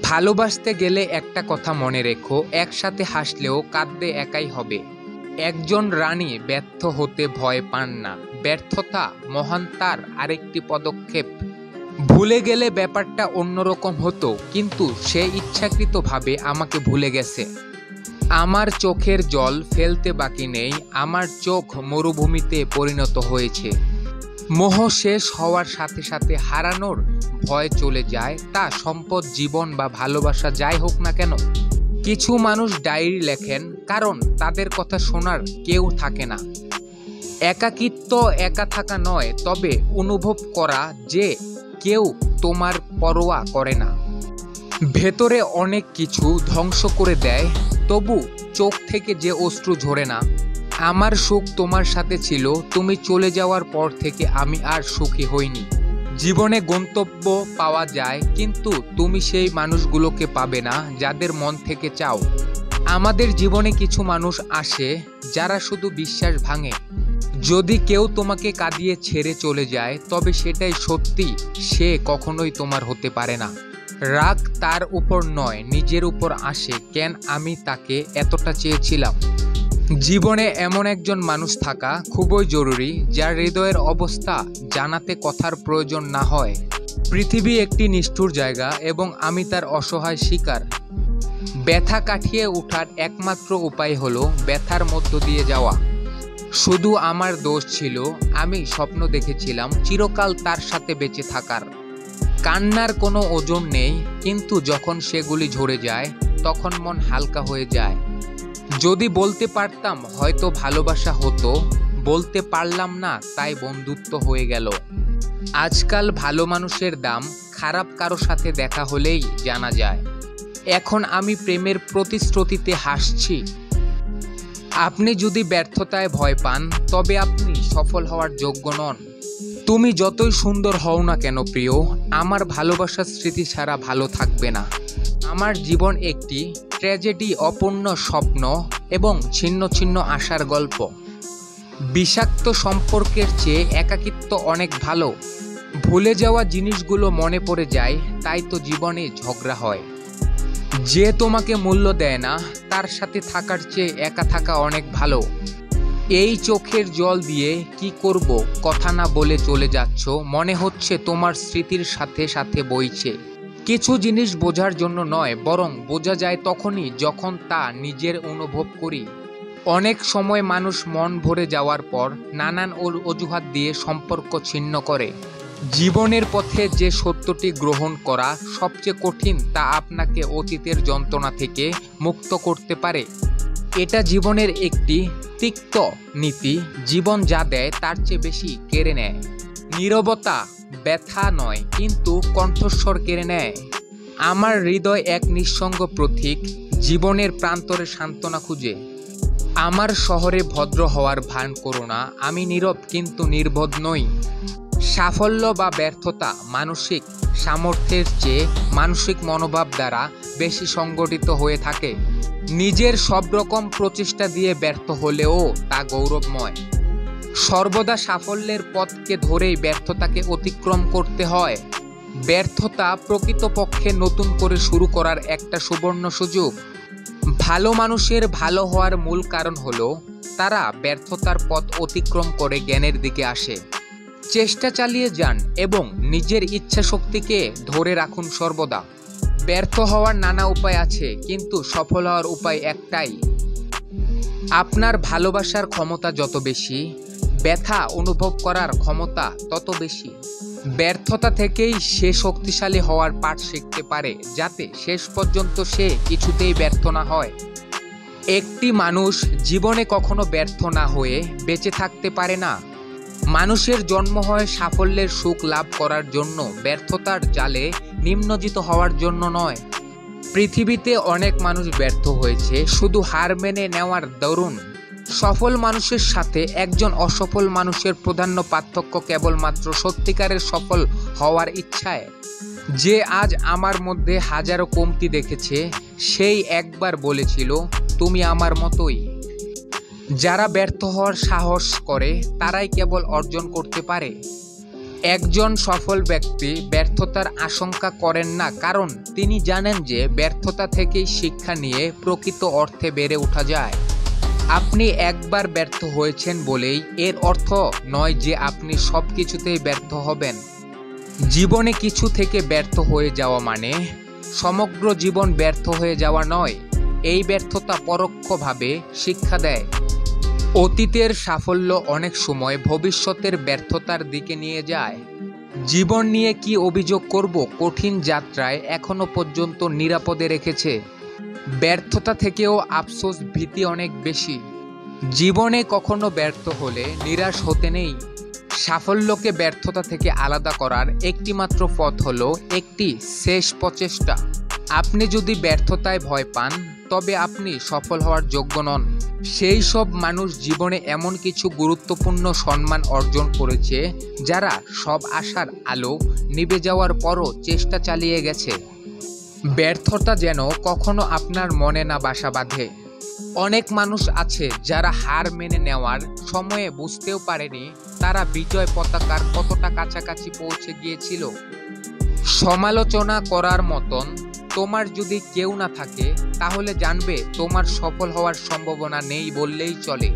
ভালোবাসতে গেলে একটা কথা মনে রেখো, একসাথে হাসলেও কাঁদতে একাই হবে। একজন রানী ব্যর্থ হতে ভয় পান না, ব্যর্থতা মহান তার আরেকটি পদক্ষেপ। ভুলে গেলে ব্যাপারটা অন্যরকম হতো, কিন্তু সে ইচ্ছাকৃতভাবে আমাকে ভুলে গেছে। আমার চোখের জল ফেলতে বাকি নেই, আমার চোখ মরুভূমিতে পরিণত হয়েছে। মোহ শেষ হওয়ার সাথে সাথে হারানোর ভয় চলে যায়, তা সম্পদ, জীবন বা ভালোবাসা যাই হোক না কেন। কিছু মানুষ ডায়েরি লেখেন কারণ তাদের কথা শোনার কেউ থাকে না। একাকিত্ব একা থাকা নয়, তবে অনুভব করা যে কেউ তোমার পরোয়া করে না। ভেতরে অনেক কিছু ধ্বংস করে দেয়, তবু চোখ থেকে যে অশ্রু ঝরে না। আমার সুখ তোমার সাথে ছিল, তুমি চলে যাওয়ার পর থেকে আমি আর সুখী হইনি। জীবনে গন্তব্য পাওয়া যায়, কিন্তু তুমি সেই মানুষগুলোকে পাবে না যাদের মন থেকে চাও। আমাদের জীবনে কিছু মানুষ আসে যারা শুধু বিশ্বাস ভাঙে। যদি কেউ তোমাকে কাঁদিয়ে ছেড়ে চলে যায়, তবে সেটাই সত্যি, সে কখনোই তোমার হতে পারে না। রাগ তার উপর নয়, নিজের উপর আসে, কেন আমি তাকে এতটা চেয়েছিলাম। জীবনে এমন একজন মানুষ থাকা খুবই জরুরি, যার হৃদয়ের অবস্থা জানাতে কথার প্রয়োজন না হয়। পৃথিবী একটি নিষ্ঠুর জায়গা এবং আমি তার অসহায় শিকার। ব্যথা কাটিয়ে ওঠার একমাত্র উপায় হলো ব্যথার মধ্য দিয়ে যাওয়া। শুধু আমার দোষ ছিল, আমি স্বপ্ন দেখেছিলাম চিরকাল তার সাথে বেঁচে থাকার। কান্নার কোনো ওজন নেই, কিন্তু যখন সেগুলি ঝরে যায় তখন মন হালকা হয়ে যায়। যদি বলতে পারতাম হয়তো ভালোবাসা হতো, বলতে পারলাম না, তাই বন্ধুত্ব হয়ে গেল। আজকাল ভালো মানুষের দাম খারাপ কারো সাথে দেখা হলেই জানা যায়। এখন আমি প্রেমের প্রতিশ্রুতিতে হাসছি। আপনি যদি ব্যর্থতায় ভয় পান, তবে আপনি সফল হওয়ার যোগ্য নন। তুমি যতই সুন্দর হও না কেন প্রিয়, আমার ভালোবাসার স্মৃতি ছাড়া ভালো থাকবে না। আমার জীবন একটি ট্র্যাজেডি, অপূর্ণ স্বপ্ন এবং ছিন্ন ছিন্ন আশার গল্প। বিষাক্ত সম্পর্কের চেয়ে একাকিত্ব অনেক ভালো। ভুলে যাওয়া জিনিসগুলো মনে পড়ে যায়, তাই তো জীবনে ঝগড়া হয়। যে তোমাকে মূল্য দেয় না, তার সাথে থাকার চেয়ে একা থাকা অনেক ভালো। এই চোখের জল দিয়ে কি করব, কথা না বলে চলে যাচ্ছ, মনে হচ্ছে তোমার স্মৃতির সাথে সাথে বইছে। কিছু জিনিস বোঝার জন্য নয়, বরং বোঝা যায় তখনই যখন তা নিজের অনুভব করি। অনেক সময় মানুষ মন ভরে যাওয়ার পর নানান অজুহাত দিয়ে সম্পর্ক ছিন্ন করে। জীবনের পথে যে সত্যটি গ্রহণ করা সবচেয়ে কঠিন, তা আপনাকে অতীতের যন্ত্রণা থেকে মুক্ত করতে পারে। এটা জীবনের একটি তিক্ত নীতি, জীবন যা দেয় তার চেয়ে বেশি কেড়ে নেয়। নীরবতা ব্যথা নয়, কিন্তু কণ্ঠস্বর কেড়ে নেয়। আমার হৃদয় এক নিঃসঙ্গ প্রতীক, জীবনের প্রান্তরে সান্ত্বনা খুঁজে। আমার শহরে ভদ্র হওয়ার ভান করো না, আমি নীরব কিন্তু নির্বোধ নই। সাফল্য বা ব্যর্থতা মানসিক সামর্থ্যের চেয়ে মানসিক মনোভাব দ্বারা বেশি সংগঠিত হয়ে থাকে। নিজের সব রকম প্রচেষ্টা দিয়ে ব্যর্থ হলেও তা গৌরবময়। সর্বদা সাফল্যের পথকে ধরেই ব্যর্থতাকে অতিক্রম করতে হয়। ব্যর্থতা প্রকৃতপক্ষে নতুন করে শুরু করার একটা সুবর্ণ সুযোগ। ভালো মানুষের ভালো হওয়ার মূল কারণ হলো তারা ব্যর্থতার পথ অতিক্রম করে জ্ঞানের দিকে আসে। চেষ্টা চালিয়ে যান এবং নিজের ইচ্ছা শক্তিকে ধরে রাখুন সর্বদা। ব্যর্থ হওয়ার নানা উপায় আছে, কিন্তু সফল হওয়ার উপায় একটাই। আপনার ভালোবাসার ক্ষমতা যত বেশি, ব্যথা অনুভব করার ক্ষমতা তত বেশি। ব্যর্থতা থেকেই সে শক্তিশালী হওয়ার পাঠ শিখতে পারে, যাতে শেষ পর্যন্ত সে কিছুতেই ব্যর্থ না হয়। একটি মানুষ জীবনে কখনো ব্যর্থ না হয়ে বেঁচে থাকতে পারে না। মানুষের জন্ম হয় সাফল্যের সুখ লাভ করার জন্য, ব্যর্থতার জালে নিমজ্জিত হওয়ার জন্য নয়। পৃথিবীতে অনেক মানুষ ব্যর্থ হয়েছে শুধু হার মেনে নেওয়ার দরুন। সফল মানুষের সাথে একজন অসফল মানুষের প্রধান পার্থক্য কেবলমাত্র সত্যিকারের সফল হওয়ার ইচ্ছায়। যে আজ আমার মধ্যে হাজারো কমতি দেখেছে, সেই একবার বলেছিল তুমি আমার মতোই। যারা ব্যর্থ হওয়ার সাহস করে তারাই কেবল অর্জন করতে পারে। একজন সফল ব্যক্তি ব্যর্থতার আশঙ্কা করেন না, কারণ তিনি জানেন যে ব্যর্থতা থেকেই শিক্ষা নিয়ে প্রকৃত অর্থে বেড়ে ওঠা যায়। আপনি একবার ব্যর্থ হয়েছেন বলেই এর অর্থ নয় যে আপনি সব কিছুতেই ব্যর্থ হবেন। জীবনে কিছু থেকে ব্যর্থ হয়ে যাওয়া মানে সমগ্র জীবন ব্যর্থ হয়ে যাওয়া নয়। এই ব্যর্থতা পরোক্ষভাবে শিক্ষা দেয়। অতীতের সাফল্য অনেক সময় ভবিষ্যতের ব্যর্থতার দিকে নিয়ে যায়। জীবন নিয়ে কি অভিযোগ করব, কঠিন যাত্রায় এখনো পর্যন্ত নিরাপদে রেখেছে। ব্যর্থতা থেকেও আফসোস, ভীতি অনেক বেশি। জীবনে কখনো ব্যর্থ হলে নিরাশ হতে নেই। সাফল্যকে ব্যর্থতা থেকে আলাদা করার একটিমাত্র পথ হলো একটি শেষ প্রচেষ্টা। আপনি যদি ব্যর্থতায় ভয় পান, তবে আপনি সফল হওয়ার যোগ্য নন। সেই সব মানুষ জীবনে এমন কিছু গুরুত্বপূর্ণ সম্মান অর্জন করেছে যারা সব আশার আলো নিভে যাওয়ার পরও চেষ্টা চালিয়ে গেছে। ব্যর্থতা যেন কখনো আপনার মনে না বাসা বাঁধে। অনেক মানুষ আছে যারা হার মেনে নেওয়ার সময়ে বুঝতেও পারেনি তারা বিজয় পতাকার কতটা কাছাকাছি পৌঁছে গিয়েছিল। সমালোচনা করার মতন তোমার যদি কেউ না থাকে, তাহলে জানবে তোমার সফল হওয়ার সম্ভাবনা নেই বললেই চলে।